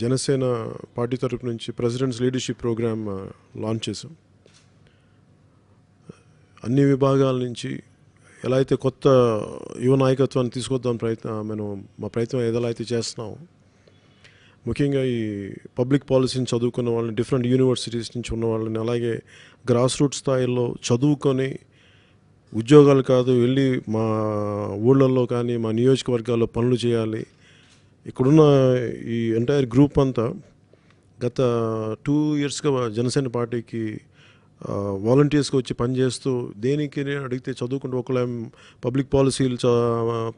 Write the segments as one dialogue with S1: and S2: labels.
S1: Janasena party తరపు నుంచి presidents leadership programme launch చేసాం. అన్ని విభాగాల నుంచి ఎలా అయితే కొత్త యువ నాయకత్వాన్ని తీసుకొద్దాం మా ప్రయత్నం ఏదైనా అయితే చేస్తున్నాం. ముఖ్యంగా ఈ పబ్లిక్ పాలసీని చదువుకున్న వాళ్ళని, డిఫరెంట్ యూనివర్సిటీస్ నుంచి ఉన్న వాళ్ళని, అలాగే గ్రాస్ రూట్ స్థాయిలో చదువుకొని ఉద్యోగాలు కాదు వెళ్ళి మా ఊళ్ళల్లో కానీ మా నియోజకవర్గాల్లో పనులు చేయాలి. ఇక్కడున్న ఈ ఎంటైర్ గ్రూప్ అంతా గత 2 yearsగా జనసేన పార్టీకి వాలంటీర్స్గా వచ్చి పనిచేస్తూ, దేనికి అడిగితే చదువుకుంటూ ఒకళ్ళ పబ్లిక్ పాలసీలు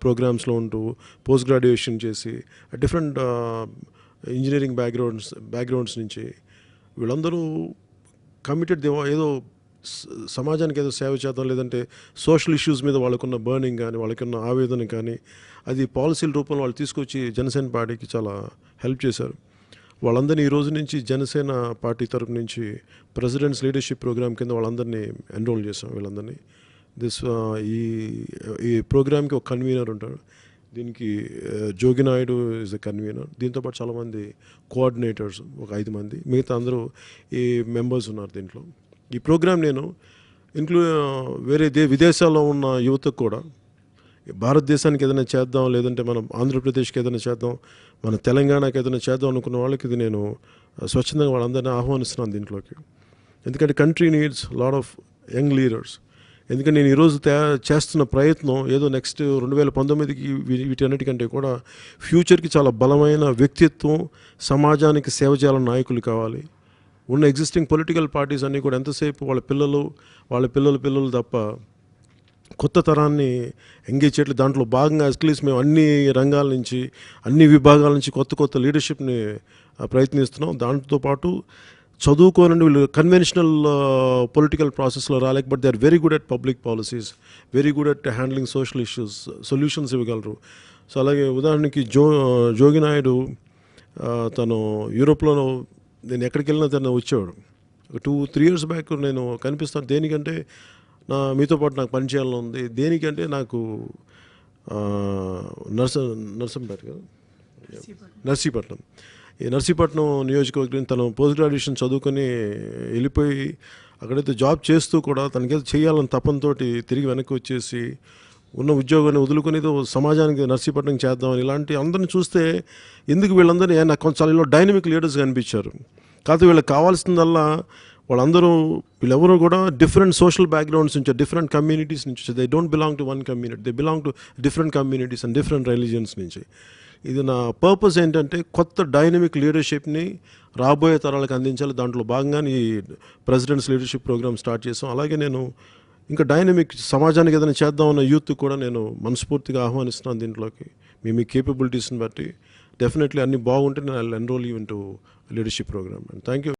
S1: ప్రోగ్రామ్స్లో ఉంటూ పోస్ట్ గ్రాడ్యుయేషన్ చేసి డిఫరెంట్ ఇంజనీరింగ్ బ్యాక్గ్రౌండ్స్ నుంచి వీళ్ళందరూ కమిటెడ్. ఏదో సమాజానికి ఏదో సేవ చేద్దాం, లేదంటే సోషల్ ఇష్యూస్ మీద వాళ్ళకున్న బర్నింగ్ కానీ, వాళ్ళకున్న ఆవేదన కానీ అది పాలసీల రూపంలో వాళ్ళు తీసుకొచ్చి జనసేన పార్టీకి చాలా హెల్ప్ చేశారు. వాళ్ళందరినీ ఈ రోజు నుంచి జనసేన పార్టీ తరపు నుంచి ప్రెసిడెంట్స్ లీడర్షిప్ ప్రోగ్రామ్ కింద వాళ్ళందరినీ ఎన్రోల్ చేసాం. వీళ్ళందరినీ ఈ ప్రోగ్రామ్కి ఒక కన్వీనర్ ఉంటాడు. దీనికి జోగి నాయుడు ఈజ్ ద కన్వీనర్. దీంతోపాటు చాలామంది కోఆర్డినేటర్స్, ఒక 5 మంది, మిగతా అందరూ ఈ మెంబర్స్ ఉన్నారు దీంట్లో. ఈ ప్రోగ్రామ్ నేను వేరే విదేశాల్లో ఉన్న యువతకు కూడా భారతదేశానికి ఏదైనా చేద్దాం, లేదంటే మనం ఆంధ్రప్రదేశ్కి ఏదైనా చేద్దాం, మన తెలంగాణకి ఏదైనా చేద్దాం అనుకున్న వాళ్ళకి ఇది నేను స్వచ్ఛందంగా వాళ్ళందరినీ ఆహ్వానిస్తున్నాను దీంట్లోకి. ఎందుకంటే country needs lot of young leaders. ఎందుకంటే నేను ఈరోజు చేస్తున్న ప్రయత్నం ఏదో నెక్స్ట్ 2019కి వీటన్నిటికంటే కూడా ఫ్యూచర్కి చాలా బలమైన వ్యక్తిత్వం, సమాజానికి సేవ చేయాలని నాయకులు కావాలి. ఉన్న ఎగ్జిస్టింగ్ పొలిటికల్ పార్టీస్ అన్నీ కూడా ఎంతసేపు వాళ్ళ పిల్లలు తప్ప కొత్త తరాన్ని ఎంగేజ్ చేయట్లేదు. దాంట్లో భాగంగా అట్లీస్ట్ మేము అన్ని రంగాల నుంచి, అన్ని విభాగాల నుంచి కొత్త లీడర్షిప్ని ప్రయత్నిస్తున్నాం. దాంతోపాటు చదువుకోనండి వీళ్ళు కన్వెన్షనల్ పొలిటికల్ ప్రాసెస్లో రాలేక, but they are very good at public policies, very good at handling social issues, solutions ఇవ్వగలరు. సో అలాగే ఉదాహరణకి జోగి నాయుడు తను యూరోప్లో, నేను ఎక్కడికి వెళ్ళినా తను వచ్చేవాడు. 2-3 years బ్యాక్ నేను కనిపిస్తాను. దేనికంటే మీతో పాటు నాకు పని చేయాలని ఉంది. దేనికంటే నాకు నర్సీపట్నం ఈ నర్సీపట్నం నియోజకవర్గం తను పోస్ట్ గ్రాడ్యుయేషన్ చదువుకొని వెళ్ళిపోయి అక్కడైతే జాబ్ చేస్తూ కూడా తనకేదో చేయాలని తపంతో తిరిగి వెనక్కి వచ్చేసి ఉన్న ఉద్యోగాన్ని వదులుకొని ఏదో సమాజానికి నర్సీపట్నం చేద్దామని, ఇలాంటి అందరిని చూస్తే ఎందుకు వీళ్ళందరినీ నాకు కొంచెం డైనమిక్ లీడర్స్ కనిపించారు. కాకపోతే వీళ్ళకి కావాల్సిందల్లా వీళ్ళెవరూ కూడా డిఫరెంట్ సోషల్ బ్యాక్గ్రౌండ్స్ నుంచి, డిఫరెంట్ కమ్యూనిటీస్ నుంచి. They don't belong to one community, they belong to different communities and different religions నుంచి. ఇది నా పర్పస్ ఏంటంటే కొత్త డైనమిక్ లీడర్షిప్ని రాబోయే తరాలకు అందించాలి. దాంట్లో భాగంగానే ఈ ప్రెసిడెంట్స్ లీడర్షిప్ ప్రోగ్రామ్ స్టార్ట్ చేసాం. అలాగే నేను ఇంకా డైనమిక్ సమాజానికి ఏదైనా చేద్దామన్న యూత్ కూడా నేను మనస్ఫూర్తిగా ఆహ్వానిస్తున్నాను దీంట్లోకి. మీ కేపబిలిటీస్ని బట్టి డెఫినెట్లీ అన్నీ బాగుంటే నేను I will enrol you into leadership programme. And thank you.